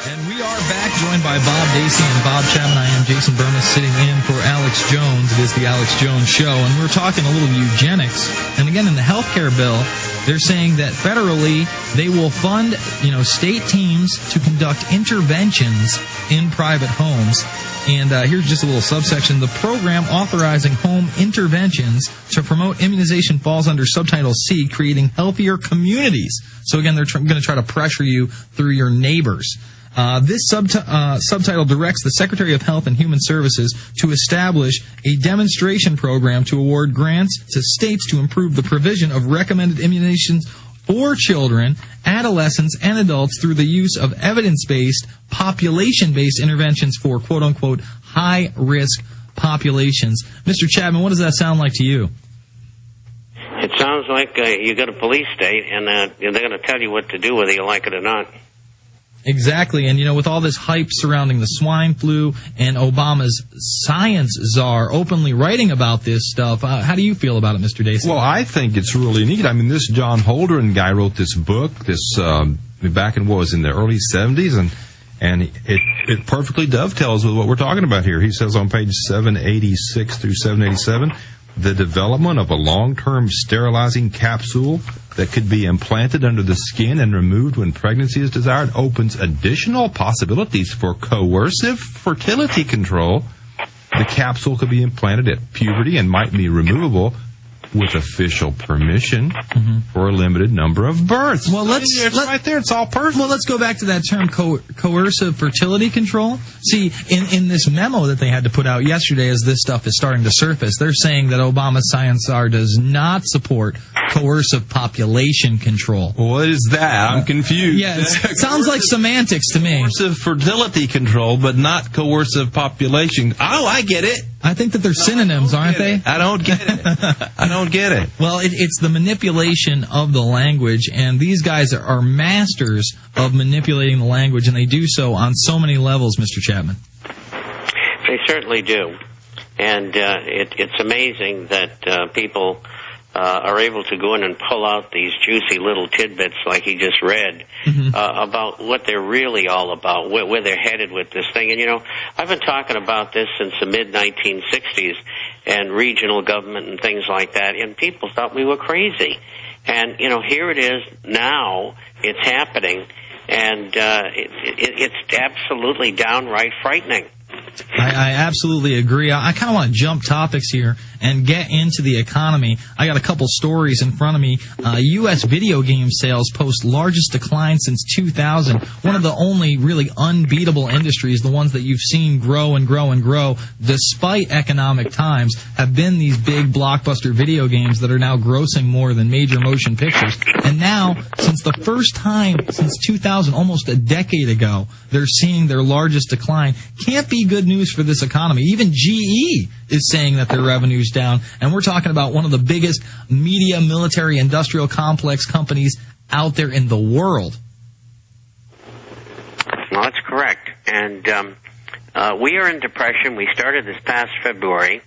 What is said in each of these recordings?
And we are back, joined by Bob Dacy and Bob Chapman. I am Jason Bermas, sitting in for Alex Jones. It is the Alex Jones Show, and we're talking a little eugenics. And again, in the health care bill, they're saying that federally they will fund, state teams to conduct interventions in private homes. And here's just a little subsection. The program authorizing home interventions to promote immunization falls under Subtitle C, creating healthier communities. So again, they're going to try to pressure you through your neighbors. This subtitle directs the Secretary of Health and Human Services to establish a demonstration program to award grants to states to improve the provision of recommended immunizations for children, adolescents, and adults through the use of evidence-based, population-based interventions for quote-unquote high-risk populations. Mr. Chapman, what does that sound like to you? It sounds like you got a police state, and they're going to tell you what to do whether you like it or not. Exactly, and with all this hype surrounding the swine flu and Obama's science czar openly writing about this stuff, how do you feel about it, Mr. Dacy? Well, I think it's really neat. I mean, this John Holdren guy wrote this book, back in the early 70s, and it perfectly dovetails with what we're talking about here. He says on page 786 through 787, the development of a long-term sterilizing capsule that could be implanted under the skin and removed when pregnancy is desired opens additional possibilities for coercive fertility control. The capsule could be implanted at puberty and might be removable with official permission for a limited number of births. Well, right there. It's all perfect. Well, let's go back to that term, coercive fertility control. See, in this memo that they had to put out yesterday, as this stuff is starting to surface, they're saying that Obama's science czar does not support coercive population control. What is that? I'm confused. Yeah, it sounds like semantics to me. Coercive fertility control, but not coercive population. Oh, I get it. I think that they're synonyms, aren't they? I don't get it. I don't get it. Well, it's the manipulation of the language, and these guys are masters of manipulating the language, and they do so on so many levels, Mr. Chapman. They certainly do. And it's amazing that people are able to go in and pull out these juicy little tidbits like he just read about what they're really all about, where they're headed with this thing. And, I've been talking about this since the mid-1960s and regional government and things like that, and people thought we were crazy. And, here it is now. It's happening, and it's absolutely downright frightening. I absolutely agree. I kind of want to jump topics here and get into the economy. I got a couple stories in front of me. U.S. video game sales post largest decline since 2000. One of the only really unbeatable industries, the ones that you've seen grow and grow and grow despite economic times, have been these big blockbuster video games that are now grossing more than major motion pictures. And now, since the first time since 2000, almost a decade ago, they're seeing their largest decline. Can't be good news for this economy. Even GE is saying that their revenue's down, and we're talking about one of the biggest media, military, industrial complex companies out there in the world. Well, that's correct. And we are in depression. We started this past February,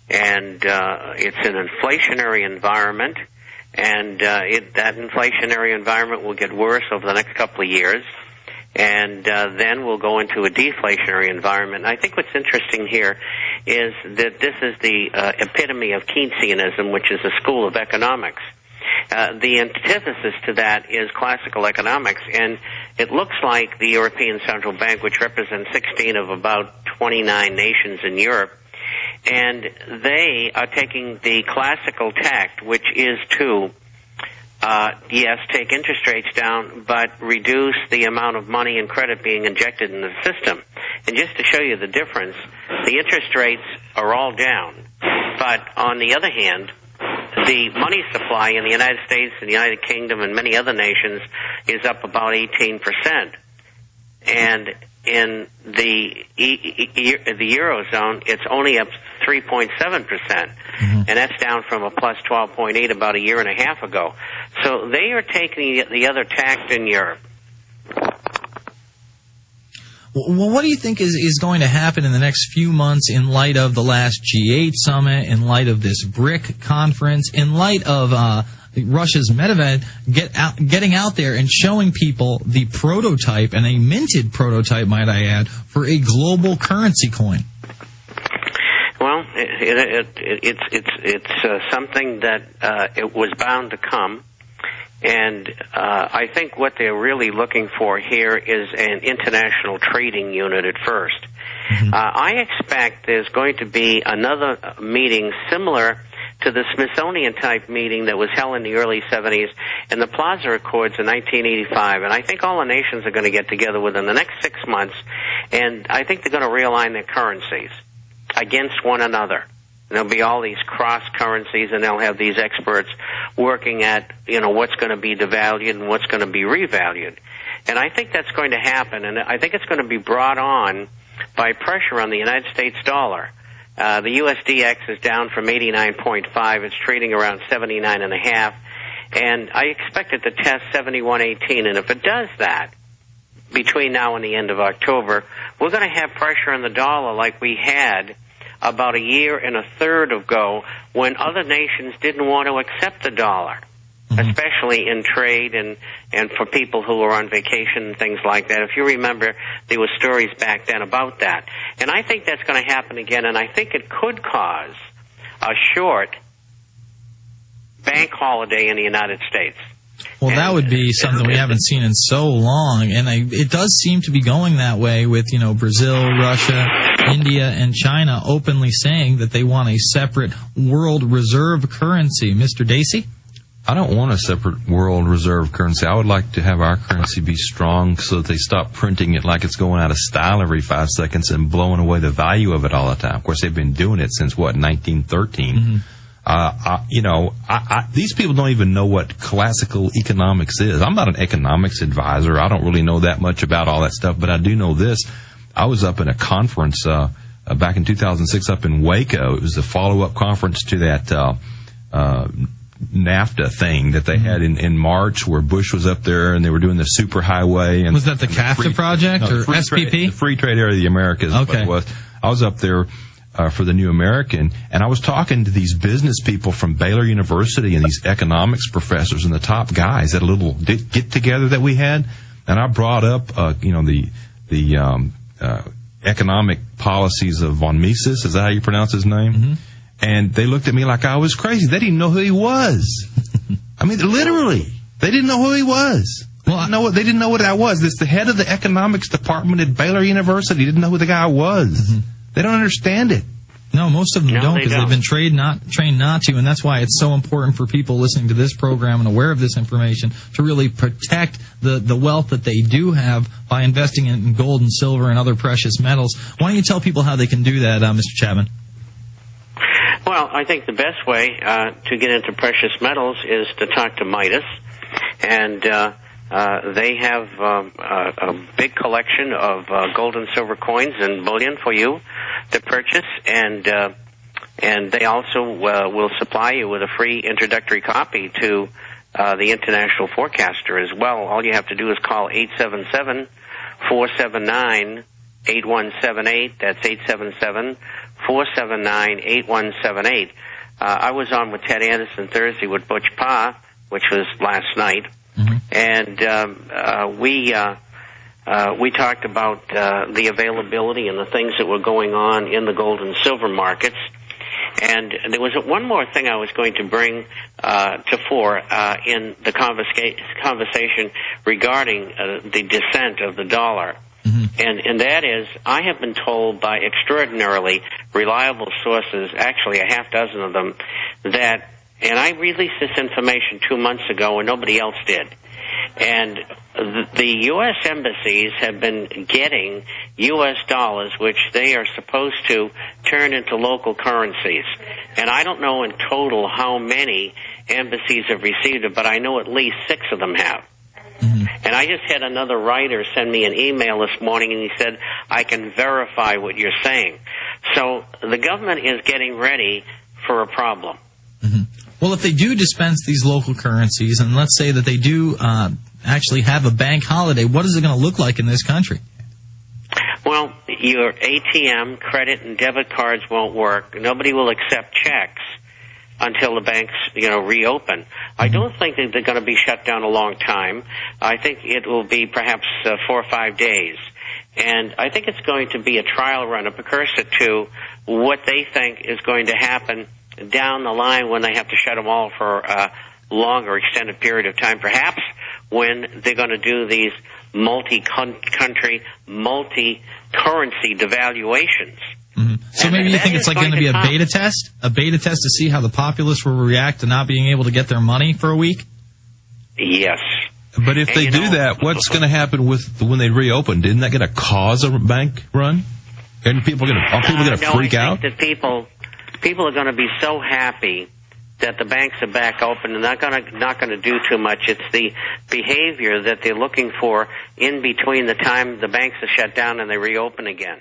and it's an inflationary environment, and that inflationary environment will get worse over the next couple of years. And then we'll go into a deflationary environment. I think what's interesting here is that this is the epitome of Keynesianism, which is a school of economics. The antithesis to that is classical economics, and it looks like the European Central Bank, which represents 16 of about 29 nations in Europe, and they are taking the classical tact, which is to yes, take interest rates down, but reduce the amount of money and credit being injected in the system. And just to show you the difference, the interest rates are all down. But on the other hand, the money supply in the United States and the United Kingdom and many other nations is up about 18%. And in the Eurozone, it's only up 3.7%. And that's down from a plus 12.8 about a year and a half ago. So they are taking the other tact in Europe. Well, what do you think is going to happen in the next few months in light of the last G8 summit, in light of this BRIC conference, in light of Russia's Medvedev getting out there and showing people the prototype, and a minted prototype, might I add, for a global currency coin. Well, it's something that it was bound to come. And I think what they're really looking for here is an international trading unit at first. Mm-hmm. I expect there's going to be another meeting similar to the Smithsonian-type meeting that was held in the early 70s and the Plaza Accords in 1985. And I think all the nations are going to get together within the next 6 months, and I think they're going to realign their currencies against one another. There'll be all these cross currencies, and they'll have these experts working at, what's going to be devalued and what's going to be revalued. And I think that's going to happen, and I think it's going to be brought on by pressure on the United States dollar. The USDX is down from 89.5. It's trading around 79.5, and I expect it to test 71.18. And if it does that between now and the end of October, we're going to have pressure on the dollar like we had about a year and a third ago when other nations didn't want to accept the dollar, especially in trade and for people who were on vacation and things like that. If you remember, there were stories back then about that. And I think that's going to happen again, and I think it could cause a short bank holiday in the United States. Well, that would be something we haven't seen in so long, and it does seem to be going that way with, Brazil, Russia, India, and China openly saying that they want a separate world reserve currency. Mr. Dacy? I don't want a separate world reserve currency. I would like to have our currency be strong so that they stop printing it like it's going out of style every 5 seconds and blowing away the value of it all the time. Of course, they've been doing it since, 1913? Mm-hmm. These people don't even know what classical economics is. I'm not an economics advisor. I don't really know that much about all that stuff, but I do know this. I was up in a conference back in 2006 up in Waco. It was the follow-up conference to that NAFTA thing that they had in March, where Bush was up there and they were doing the superhighway. And was that the CAFTA project or SPP? The Free Trade Area of the Americas. Okay. I was up there for the New American, and I was talking to these business people from Baylor University and these economics professors and the top guys at a little get-together that we had, and I brought up, the economic policies of von Mises. Is that how you pronounce his name? Mm-hmm. And they looked at me like I was crazy. They didn't know who he was. I mean, literally, they didn't know who he was. They didn't know what that was. It's the head of the economics department at Baylor University. Didn't know who the guy was. Mm-hmm. They don't understand it. No, most of them don't, because they've been trained not to, and that's why it's so important for people listening to this program and aware of this information to really protect the wealth that they do have by investing in gold and silver and other precious metals. Why don't you tell people how they can do that, Mr. Chapman? Well, I think the best way to get into precious metals is to talk to Midas, and they have a big collection of gold and silver coins and bullion for you to purchase, and they also will supply you with a free introductory copy to the International Forecaster as well. All you have to do is call 877-479-8178. That's 877-479-8178. I was on with Ted Anderson Thursday with Butch Pa, which was last night. Mm-hmm. And we talked about the availability and the things that were going on in the gold and silver markets. And there was one more thing I was going to bring to fore in the conversation regarding the descent of the dollar. Mm-hmm. And that is, I have been told by extraordinarily reliable sources, actually a half dozen of them, that, and I released this information 2 months ago and nobody else did, and the U.S. embassies have been getting U.S. dollars, which they are supposed to turn into local currencies. And I don't know in total how many embassies have received it, but I know at least 6 of them have. Mm-hmm. And I just had another writer send me an email this morning, and he said, I can verify what you're saying. So the government is getting ready for a problem. Mm-hmm. Well, if they do dispense these local currencies, and let's say that they do actually have a bank holiday, what is it going to look like in this country? Well, your ATM, credit, and debit cards won't work. Nobody will accept checks. until the banks, reopen. I don't think that they're going to be shut down a long time. I think it will be perhaps 4 or 5 days. And I think it's going to be a trial run, a precursor to what they think is going to happen down the line when they have to shut them all for a longer, extended period of time, perhaps when they're going to do these multi-country, multi-currency devaluations. Mm-hmm. So maybe you think it's like going to be a beta test to see how the populace will react to not being able to get their money for a week? Yes. But if they do that, what's going to happen when they reopen? Didn't that going to cause a bank run? And are people going to freak out? I think that people are going to be so happy that the banks are back open and not going to do too much. It's the behavior that they're looking for in between the time the banks are shut down and they reopen again.